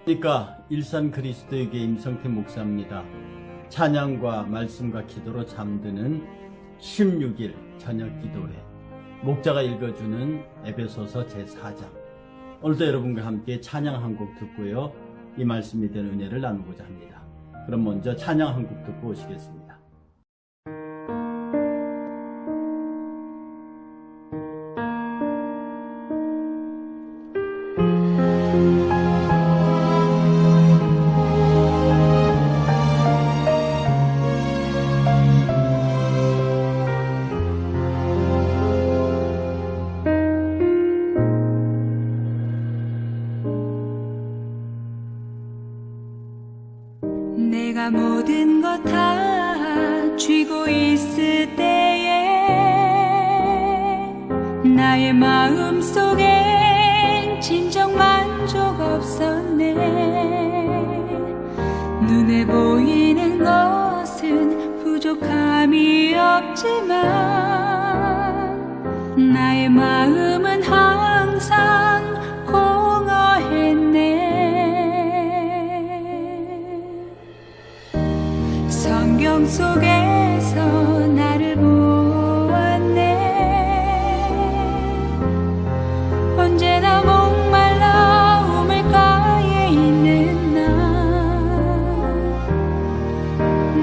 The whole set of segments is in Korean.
그러니까 일산 그리스도의 교회 임성태 목사입니다. 찬양과 말씀과 기도로 잠드는 16일 저녁 기도회, 목자가 읽어주는 에베소서 제4장. 오늘도 여러분과 함께 찬양 한 곡 듣고요, 이 말씀이 된 은혜를 나누고자 합니다. 그럼 먼저 찬양 한 곡 듣고 오시겠습니다. 내가 모든 것 다 쥐고 있을 때에 나의 마음 속엔 진정 만족 없었네. 눈에 보이는 것은 부족함이 없지만 나의 마음은 항상 공허했네. 성경 속에서 나를 보았네. 언제나 목말라 우물가에 있는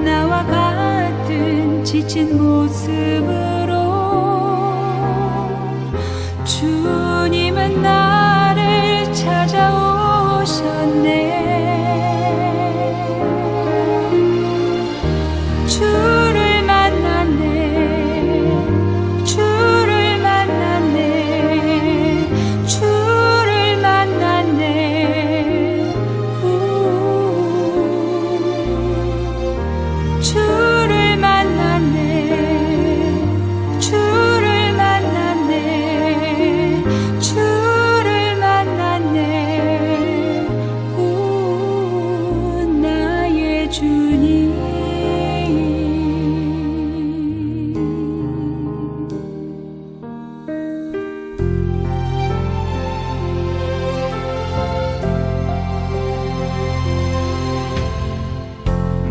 나와 같은 지친 모습으로 주님은 나를 찾아오셨네. 주를 만났네. 주를 만났네. 주를 만났네. 주를 만났네. 주를 만났네. 주를 만났네. 나의 주님.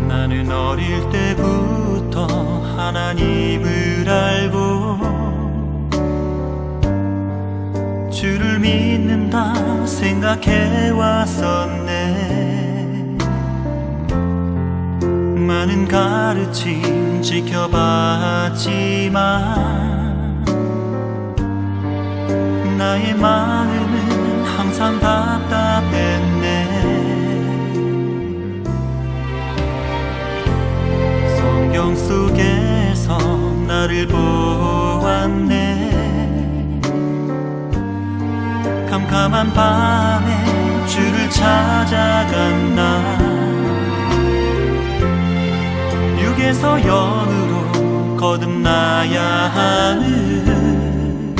나는 어릴 때부터 하나님을 알고 주를 믿는다 생각해 왔었네. 많은 가르침 지켜봤지만 나의 마음은 항상 답답했네. 성경 속에서 나를 보았네. 캄캄한 밤에 주를 찾아간 나, 육에서 영으로 거듭나야 하는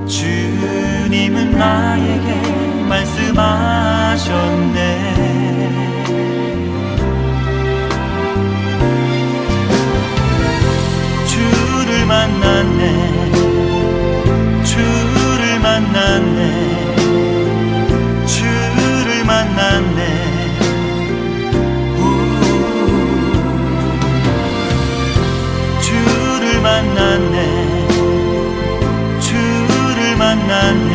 주님은 나에게 말씀하셨네. 주를 만났네. 주를 만났네. 주를 만났네. 주를 만났네. 주를 만났네.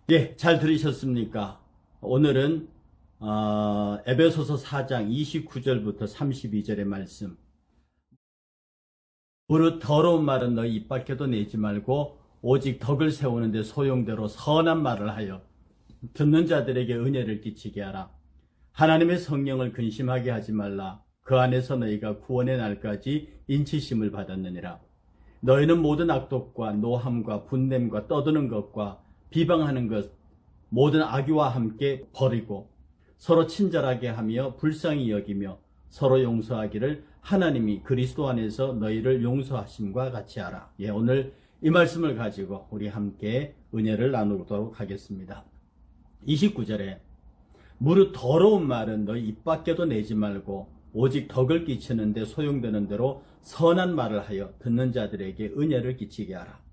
예, 잘 들으셨습니까? 오늘은 에베소서 4장 29절부터 32절의 말씀. 무릇 더러운 말은 너희 입 밖에도 내지 말고 오직 덕을 세우는데 소용대로 선한 말을 하여 듣는 자들에게 은혜를 끼치게 하라. 하나님의 성령을 근심하게 하지 말라. 그 안에서 너희가 구원의 날까지 인치심을 받았느니라. 너희는 모든 악독과 노함과 분냄과 떠드는 것과 비방하는 것 모든 악의와 함께 버리고 서로 친절하게 하며 불쌍히 여기며 서로 용서하기를 하나님이 그리스도 안에서 너희를 용서하심과 같이 하라. 예, 오늘 이 말씀을 가지고 우리 함께 은혜를 나누도록 하겠습니다. 29절에 무릇 더러운 말은 너희 입 밖에도 내지 말고 오직 덕을 끼치는데 소용되는 대로 선한 말을 하여 듣는 자들에게 은혜를 끼치게 하라.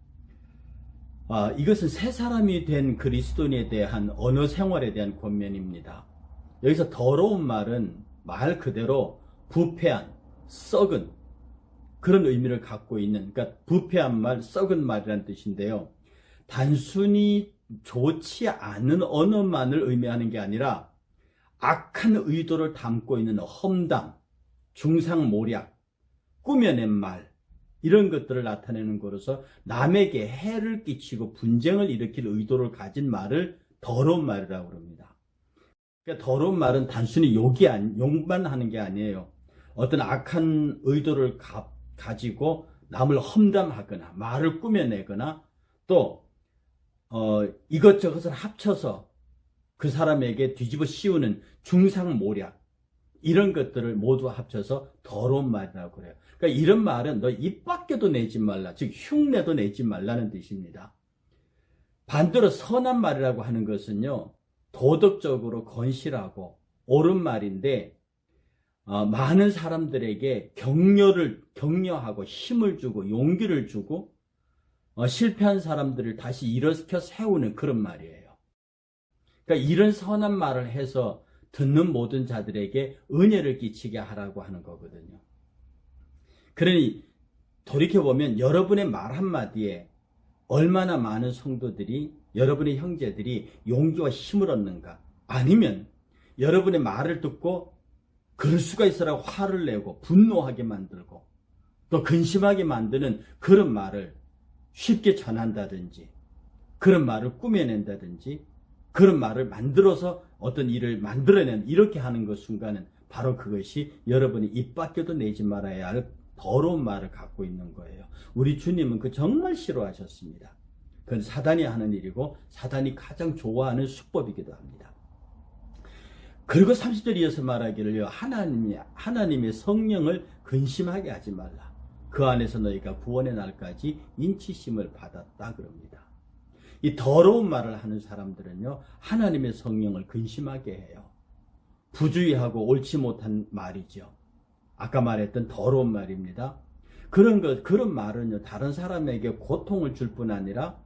이것은 새 사람이 된 그리스도인에 대한 언어 생활에 대한 권면입니다. 여기서 더러운 말은 말 그대로 부패한, 썩은 그런 의미를 갖고 있는, 그러니까 부패한 말, 썩은 말이라는 뜻인데요. 단순히 좋지 않은 언어만을 의미하는 게 아니라 악한 의도를 담고 있는 험담, 중상모략, 꾸며낸 말, 이런 것들을 나타내는 것으로서 남에게 해를 끼치고 분쟁을 일으킬 의도를 가진 말을 더러운 말이라고 합니다. 그러니까 더러운 말은 단순히 욕만 하는 게 아니에요. 어떤 악한 의도를 가지고 남을 험담하거나 말을 꾸며내거나 또 이것저것을 합쳐서 그 사람에게 뒤집어 씌우는 중상모략, 이런 것들을 모두 합쳐서 더러운 말이라고 그래요. 그러니까 이런 말은 너 입 밖에도 내지 말라, 즉 흉내도 내지 말라는 뜻입니다. 반대로 선한 말이라고 하는 것은요, 도덕적으로 건실하고 옳은 말인데 많은 사람들에게 격려하고 힘을 주고 용기를 주고 실패한 사람들을 다시 일으켜 세우는 그런 말이에요. 그러니까 이런 선한 말을 해서 듣는 모든 자들에게 은혜를 끼치게 하라고 하는 거거든요. 그러니 돌이켜보면 여러분의 말 한마디에 얼마나 많은 성도들이, 여러분의 형제들이 용기와 힘을 얻는가, 아니면 여러분의 말을 듣고 그럴 수가 있어라고 화를 내고 분노하게 만들고 또 근심하게 만드는 그런 말을 쉽게 전한다든지, 그런 말을 꾸며낸다든지, 그런 말을 만들어서 어떤 일을 만들어낸, 이렇게 하는 것 순간은 바로 그것이 여러분이 입 밖에도 내지 말아야 할 더러운 말을 갖고 있는 거예요. 우리 주님은 그 정말 싫어하셨습니다. 그건 사단이 하는 일이고 사단이 가장 좋아하는 수법이기도 합니다. 그리고 30절 이어서 말하기를요, 하나님의 성령을 근심하게 하지 말라. 그 안에서 너희가 구원의 날까지 인치심을 받았다 그럽니다. 이 더러운 말을 하는 사람들은요, 하나님의 성령을 근심하게 해요. 부주의하고 옳지 못한 말이죠. 아까 말했던 더러운 말입니다. 그런 말은요, 다른 사람에게 고통을 줄 뿐 아니라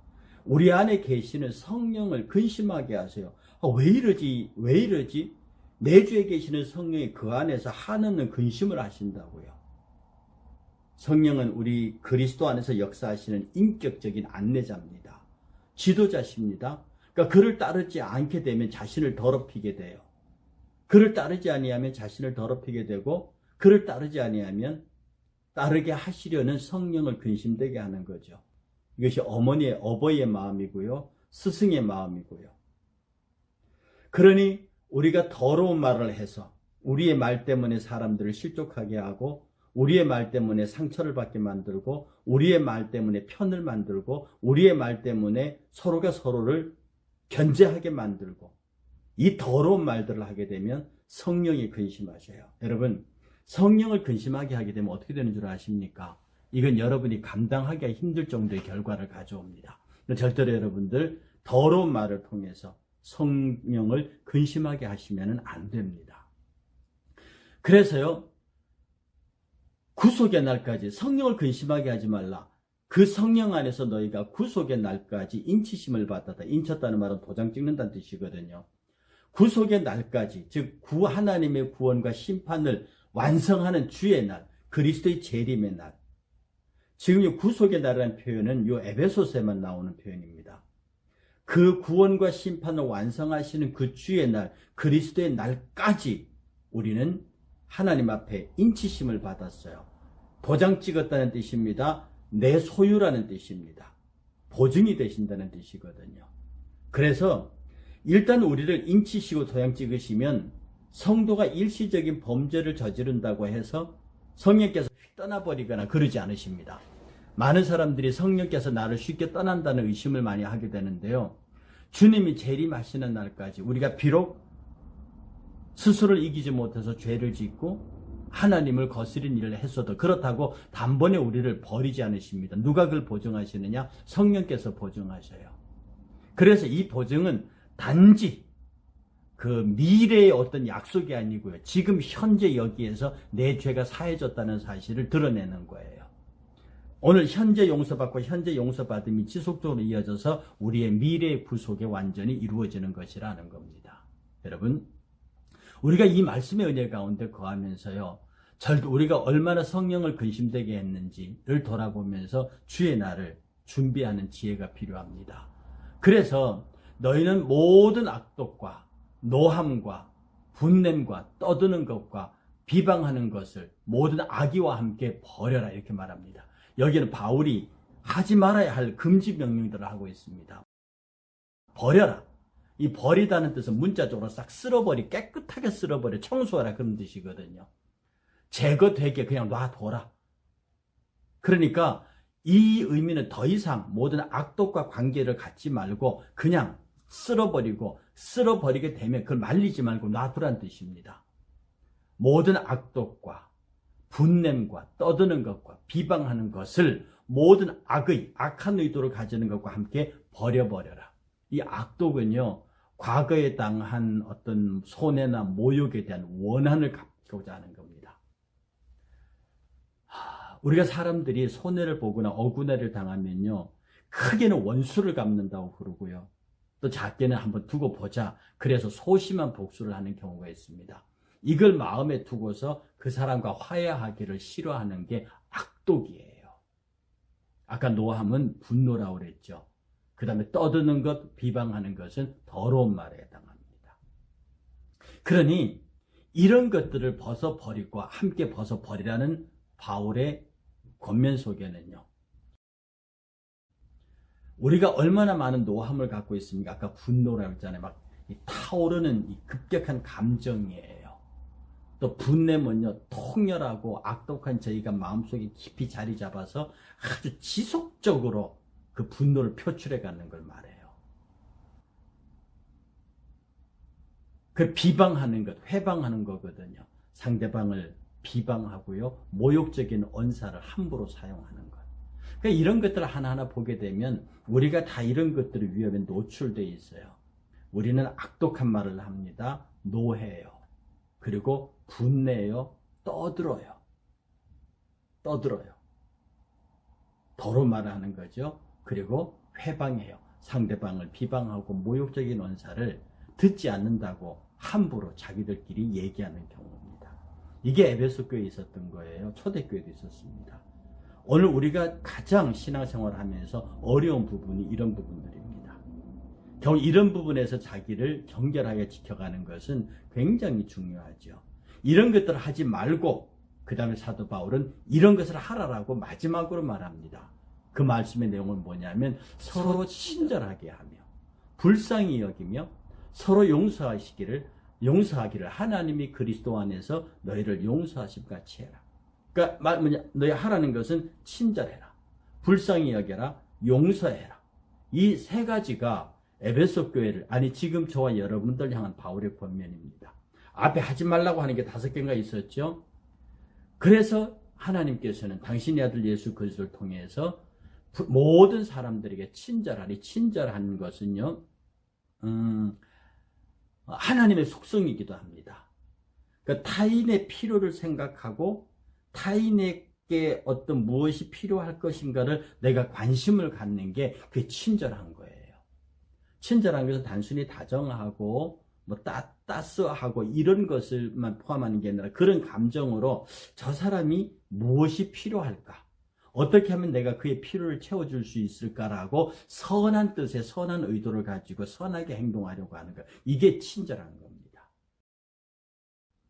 우리 안에 계시는 성령을 근심하게 하세요. 왜 이러지? 내 주에 계시는 성령이 그 안에서 한없는 근심을 하신다고요. 성령은 우리 그리스도 안에서 역사하시는 인격적인 안내자입니다. 지도자십니다. 그러니까 그를 따르지 않게 되면 자신을 더럽히게 돼요. 그를 따르지 아니하면 자신을 더럽히게 되고, 그를 따르지 아니하면 따르게 하시려는 성령을 근심되게 하는 거죠. 이것이 어버이의 마음이고요, 스승의 마음이고요. 그러니 우리가 더러운 말을 해서 우리의 말 때문에 사람들을 실족하게 하고, 우리의 말 때문에 상처를 받게 만들고, 우리의 말 때문에 편을 만들고, 우리의 말 때문에 서로가 서로를 견제하게 만들고, 이 더러운 말들을 하게 되면 성령이 근심하셔요. 여러분, 성령을 근심하게 하게 되면 어떻게 되는 줄 아십니까? 이건 여러분이 감당하기가 힘들 정도의 결과를 가져옵니다. 절대로 여러분들 더러운 말을 통해서 성령을 근심하게 하시면 안 됩니다. 그래서요, 구속의 날까지 성령을 근심하게 하지 말라. 그 성령 안에서 너희가 구속의 날까지 인치심을 받았다. 인쳤다는 말은 도장 찍는다는 뜻이거든요. 구속의 날까지, 즉 하나님의 구원과 심판을 완성하는 주의 날, 그리스도의 재림의 날. 지금 이 구속의 날이라는 표현은 이 에베소서에만 나오는 표현입니다. 그 구원과 심판을 완성하시는 그 주의 날, 그리스도의 날까지 우리는 하나님 앞에 인치심을 받았어요. 도장 찍었다는 뜻입니다. 내 소유라는 뜻입니다. 보증이 되신다는 뜻이거든요. 그래서 일단 우리를 인치시고 도장 찍으시면 성도가 일시적인 범죄를 저지른다고 해서 성령께서 떠나버리거나 그러지 않으십니다. 많은 사람들이 성령께서 나를 쉽게 떠난다는 의심을 많이 하게 되는데요. 주님이 재림하시는 날까지 우리가 비록 스스로를 이기지 못해서 죄를 짓고 하나님을 거스린 일을 했어도 그렇다고 단번에 우리를 버리지 않으십니다. 누가 그걸 보증하시느냐? 성령께서 보증하셔요. 그래서 이 보증은 단지 그 미래의 어떤 약속이 아니고요. 지금 현재 여기에서 내 죄가 사해졌다는 사실을 드러내는 거예요. 오늘 현재 용서받고 현재 용서받음이 지속적으로 이어져서 우리의 미래의 구속이 완전히 이루어지는 것이라는 겁니다. 여러분, 우리가 이 말씀의 은혜 가운데 거하면서요, 우리가 얼마나 성령을 근심되게 했는지를 돌아보면서 주의 날을 준비하는 지혜가 필요합니다. 그래서 너희는 모든 악독과 노함과 분냄과 떠드는 것과 비방하는 것을 모든 악의와 함께 버려라, 이렇게 말합니다. 여기는 바울이 하지 말아야 할 금지 명령들을 하고 있습니다. 버려라. 이 버리다는 뜻은 문자적으로 싹 쓸어버리, 깨끗하게 쓸어버려, 청소하라, 그런 뜻이거든요. 제거되게 그냥 놔둬라. 그러니까 이 의미는 더 이상 모든 악독과 관계를 갖지 말고 그냥 쓸어버리고, 쓸어버리게 되면 그걸 말리지 말고 놔두란 뜻입니다. 모든 악독과 분냄과 떠드는 것과 비방하는 것을 모든 악한 의도를 가지는 것과 함께 버려버려라. 이 악독은요, 과거에 당한 어떤 손해나 모욕에 대한 원한을 갚고자 하는 겁니다. 우리가 사람들이 손해를 보거나 억울해를 당하면요, 크게는 원수를 갚는다고 그러고요, 또 작게는 한번 두고 보자, 그래서 소심한 복수를 하는 경우가 있습니다. 이걸 마음에 두고서 그 사람과 화해하기를 싫어하는 게 악독이에요. 아까 노함은 분노라고 그랬죠. 그 다음에 떠드는 것, 비방하는 것은 더러운 말에 해당합니다. 그러니 이런 것들을 벗어버리고 함께 벗어버리라는 바울의 권면 속에는요, 우리가 얼마나 많은 노함을 갖고 있습니까? 아까 분노라고 했잖아요. 막 타오르는 이 급격한 감정이에요. 또 분냄은요, 통렬하고 악독한 저희가 마음속에 깊이 자리 잡아서 아주 지속적으로 그 분노를 표출해 가는 걸 말해요. 그 비방하는 것, 회방하는 거거든요. 상대방을 비방하고요, 모욕적인 언사를 함부로 사용하는 것. 그러니까 이런 것들을 하나하나 보게 되면 우리가 다 이런 것들의 위험에 노출되어 있어요. 우리는 악독한 말을 합니다. 노해요. 그리고 분내요. 떠들어요. 더러운 말을 하는 거죠. 그리고 회방해요. 상대방을 비방하고 모욕적인 언사를 듣지 않는다고 함부로 자기들끼리 얘기하는 경우입니다. 이게 에베소 교회에 있었던 거예요. 초대교회도 있었습니다. 오늘 우리가 가장 신앙생활을 하면서 어려운 부분이 이런 부분들입니다. 겨우 이런 부분에서 자기를 정결하게 지켜가는 것은 굉장히 중요하죠. 이런 것들을 하지 말고 그 다음에 사도 바울은 이런 것을 하라라고 마지막으로 말합니다. 그 말씀의 내용은 뭐냐면 서로 친절하게 하며 불쌍히 여기며 서로 용서하기를 하나님이 그리스도 안에서 너희를 용서하심 같이 해라. 그러니까 너희 하라는 것은 친절해라, 불쌍히 여겨라, 용서해라. 이 세 가지가 에베소 교회를, 아니 지금 저와 여러분들 향한 바울의 권면입니다. 앞에 하지 말라고 하는 게 5개가 있었죠. 그래서 하나님께서는 당신의 아들 예수 그리스도를 통해서 모든 사람들에게 친절하리. 친절한 것은요, 하나님의 속성이기도 합니다. 그러니까 타인의 필요를 생각하고 타인에게 어떤 무엇이 필요할 것인가를 내가 관심을 갖는 게 그게 친절한 거예요. 친절한 것은 단순히 다정하고 따스하고 이런 것을만 포함하는 게 아니라 그런 감정으로 저 사람이 무엇이 필요할까, 어떻게 하면 내가 그의 필요를 채워줄 수 있을까라고 선한 뜻에 선한 의도를 가지고 선하게 행동하려고 하는 것. 이게 친절한 겁니다.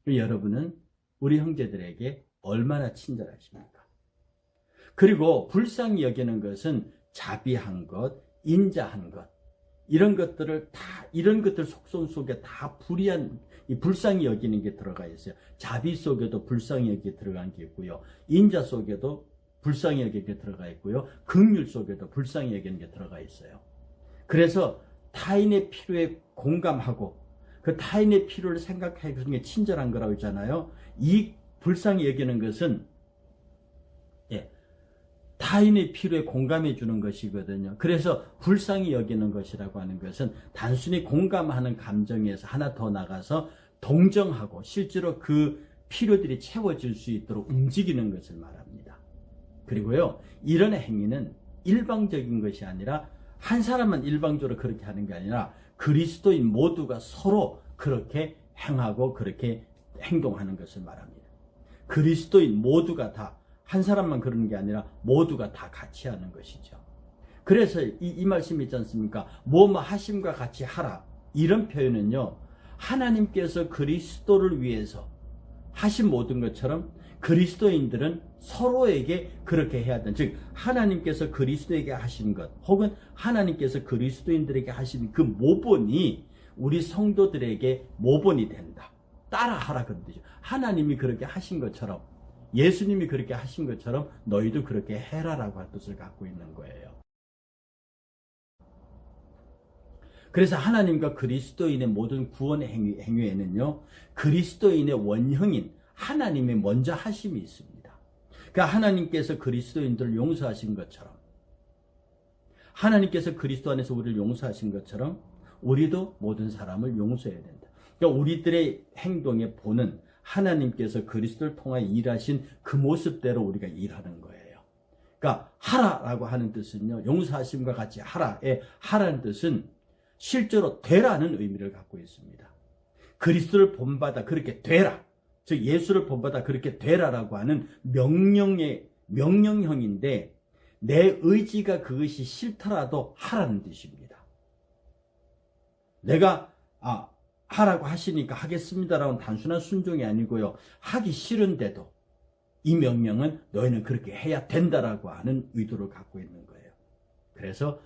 여러분은 우리 형제들에게 얼마나 친절하십니까? 그리고 불쌍히 여기는 것은 자비한 것, 인자한 것, 이런 것들을 이런 것들 속성 속에 다 불의한, 이 불쌍히 여기는 게 들어가 있어요. 자비 속에도 불쌍히 여기게 들어간 게 있고요. 인자 속에도 불쌍히 여기는 게 들어가 있고요. 긍휼 속에도 불쌍히 여기는 게 들어가 있어요. 그래서 타인의 필요에 공감하고 그 타인의 필요를 생각해 주는 게 친절한 거라고 했잖아요. 이 불쌍히 여기는 것은 타인의 필요에 공감해 주는 것이거든요. 그래서 불쌍히 여기는 것이라고 하는 것은 단순히 공감하는 감정에서 하나 더 나가서 동정하고 실제로 그 필요들이 채워질 수 있도록 움직이는 것을 말합니다. 그리고요, 이런 행위는 일방적인 것이 아니라 한 사람만 일방적으로 그렇게 하는 게 아니라 그리스도인 모두가 서로 그렇게 행하고 그렇게 행동하는 것을 말합니다. 그리스도인 모두가 다, 한 사람만 그러는 게 아니라 모두가 다 같이 하는 것이죠. 그래서 이 말씀이 있지 않습니까? 뭐뭐 하심과 같이 하라. 이런 표현은요, 하나님께서 그리스도를 위해서 하신 모든 것처럼 그리스도인들은 서로에게 그렇게 해야 된다. 즉 하나님께서 그리스도에게 하신 것 혹은 하나님께서 그리스도인들에게 하신 그 모본이 우리 성도들에게 모본이 된다. 따라하라 그런 뜻이죠. 하나님이 그렇게 하신 것처럼, 예수님이 그렇게 하신 것처럼 너희도 그렇게 해라라고 할 뜻을 갖고 있는 거예요. 그래서 하나님과 그리스도인의 모든 구원 행위에는요, 그리스도인의 원형인 하나님의 먼저 하심이 있습니다. 그러니까 하나님께서 그리스도인들을 용서하신 것처럼, 하나님께서 그리스도 안에서 우리를 용서하신 것처럼 우리도 모든 사람을 용서해야 된다. 그러니까 우리들의 행동의 본은 하나님께서 그리스도를 통하여 일하신 그 모습대로 우리가 일하는 거예요. 그러니까 하라라고 하는 뜻은요, 용서하심과 같이 하라의 하라는 뜻은 실제로 되라는 의미를 갖고 있습니다. 그리스도를 본받아 그렇게 되라, 즉 예수를 본받아 그렇게 되라라고 하는 명령형인데 내 의지가 그것이 싫더라도 하라는 뜻입니다. 내가 하라고 하시니까 하겠습니다라는 단순한 순종이 아니고요, 하기 싫은데도 이 명령은 너희는 그렇게 해야 된다라고 하는 의도를 갖고 있는 거예요. 그래서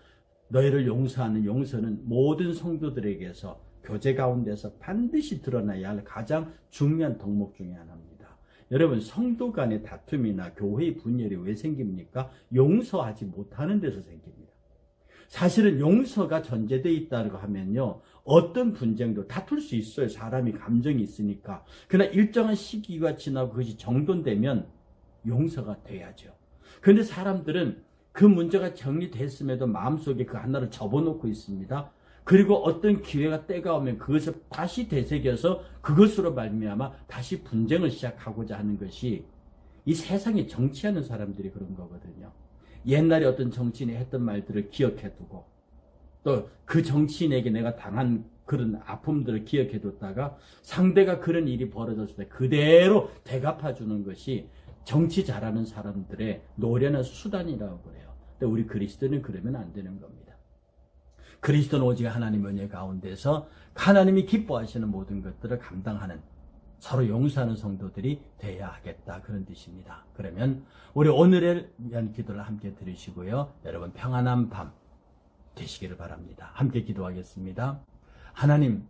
너희를 용서하는 용서는 모든 성도들에게서 교제 가운데서 반드시 드러나야 할 가장 중요한 덕목 중에 하나입니다. 여러분, 성도 간의 다툼이나 교회의 분열이 왜 생깁니까? 용서하지 못하는 데서 생깁니다. 사실은 용서가 전제되어 있다고 하면요, 어떤 분쟁도 다툴 수 있어요. 사람이 감정이 있으니까. 그러나 일정한 시기가 지나고 그것이 정돈되면 용서가 돼야죠. 그런데 사람들은 그 문제가 정리됐음에도 마음속에 그 하나를 접어놓고 있습니다. 그리고 어떤 기회가 때가 오면 그것을 다시 되새겨서 그것으로 말미암아 다시 분쟁을 시작하고자 하는 것이 이 세상에 정치하는 사람들이 그런 거거든요. 옛날에 어떤 정치인이 했던 말들을 기억해두고 또 그 정치인에게 내가 당한 그런 아픔들을 기억해뒀다가 상대가 그런 일이 벌어졌을 때 그대로 대갚아주는 것이 정치 잘하는 사람들의 노련한 수단이라고 그래요. 근데 우리 그리스도는 그러면 안 되는 겁니다. 그리스도는 오직 하나님 은혜 가운데서 하나님이 기뻐하시는 모든 것들을 감당하는, 서로 용서하는 성도들이 돼야 하겠다, 그런 뜻입니다. 그러면 우리 오늘을 위한 기도를 함께 들으시고요, 여러분 평안한 밤 되시기를 바랍니다. 함께 기도하겠습니다. 하나님,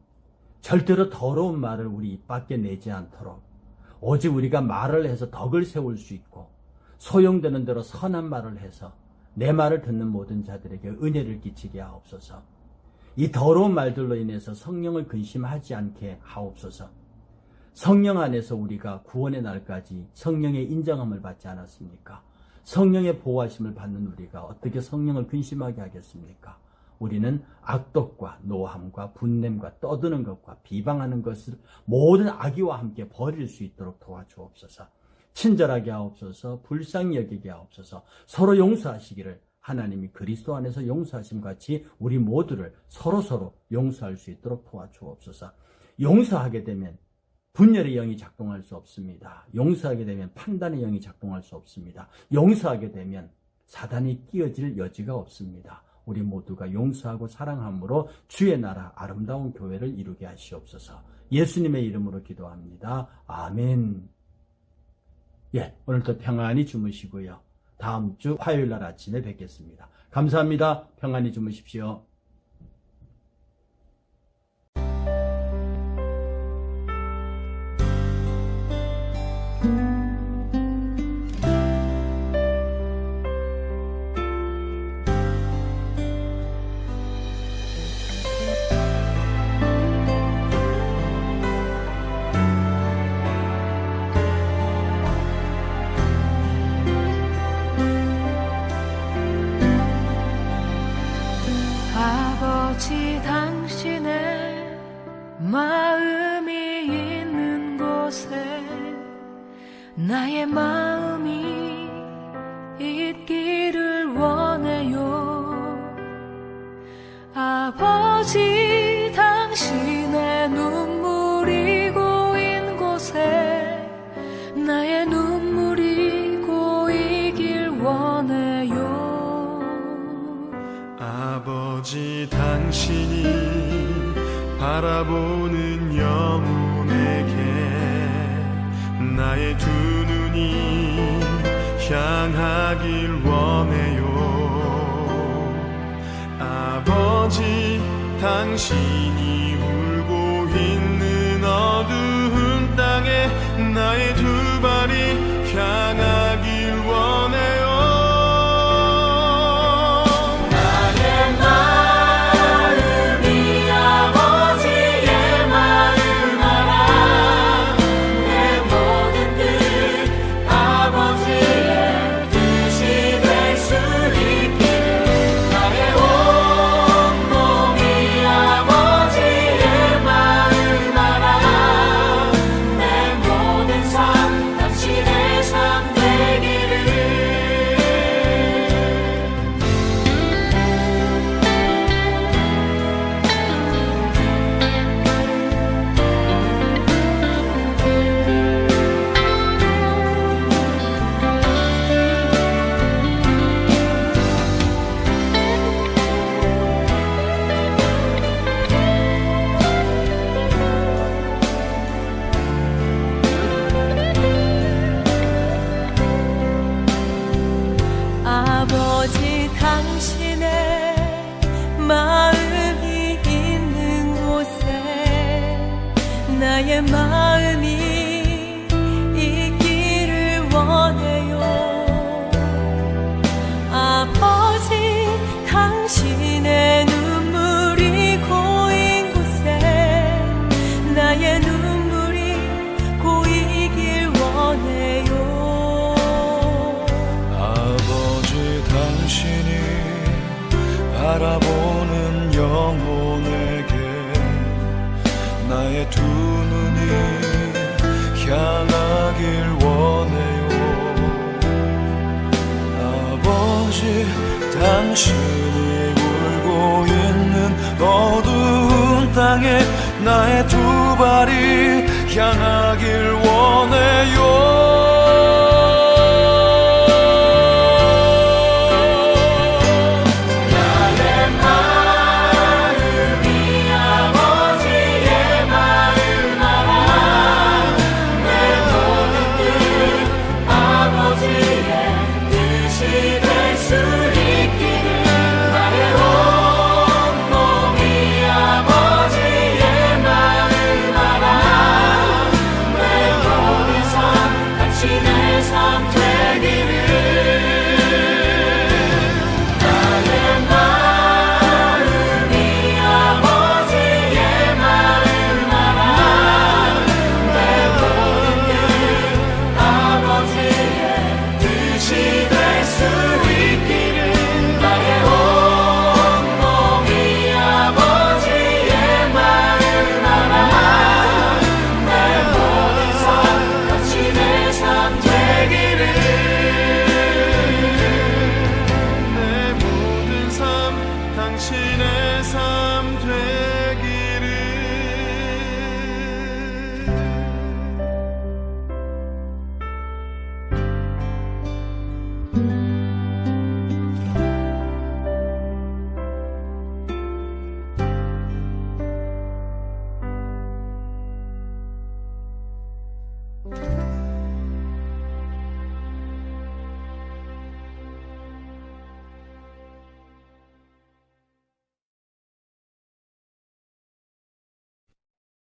절대로 더러운 말을 우리 입 밖에 내지 않도록 오직 우리가 말을 해서 덕을 세울 수 있고 소용되는 대로 선한 말을 해서 내 말을 듣는 모든 자들에게 은혜를 끼치게 하옵소서. 이 더러운 말들로 인해서 성령을 근심하지 않게 하옵소서. 성령 안에서 우리가 구원의 날까지 성령의 인정함을 받지 않았습니까? 성령의 보호하심을 받는 우리가 어떻게 성령을 근심하게 하겠습니까? 우리는 악독과 노함과 분냄과 떠드는 것과 비방하는 것을 모든 악의와 함께 버릴 수 있도록 도와주옵소서. 친절하게 하옵소서. 불쌍히 여기게 하옵소서. 서로 용서하시기를 하나님이 그리스도 안에서 용서하심 같이 우리 모두를 서로 용서할 수 있도록 도와주옵소서. 용서하게 되면 분열의 영이 작동할 수 없습니다. 용서하게 되면 판단의 영이 작동할 수 없습니다. 용서하게 되면 사단이 끼어질 여지가 없습니다. 우리 모두가 용서하고 사랑함으로 주의 나라 아름다운 교회를 이루게 하시옵소서. 예수님의 이름으로 기도합니다. 아멘. 예, 오늘도 평안히 주무시고요. 다음 주 화요일 날 아침에 뵙겠습니다. 감사합니다. 평안히 주무십시오. 아버지 당신의 마음이 있는 곳에 나의 마음이 있기를 원해요. 아버지 당신의 눈물이 고인 곳에 나의 눈물이 고이길 원해요. 아버지 당신이 바라보는 영혼에게 나의 두 눈이 향하길 원해요. 아버지 당신이 울고 있는 어두운 땅에 나의 두 발이 향하길 원해요. 아버지 당신의 마음이 있는 곳에 나의 마음이 있기를 원해요. 아버지 당신의 눈물이 고인 곳에 나의 눈물이 고이길 원해요. 당신이 바라보는 영혼에게 나의 두 눈이 향하길 원해요. 아버지 당신이 울고 있는 어두운 땅에 나의 두 발이 향하길 원해요.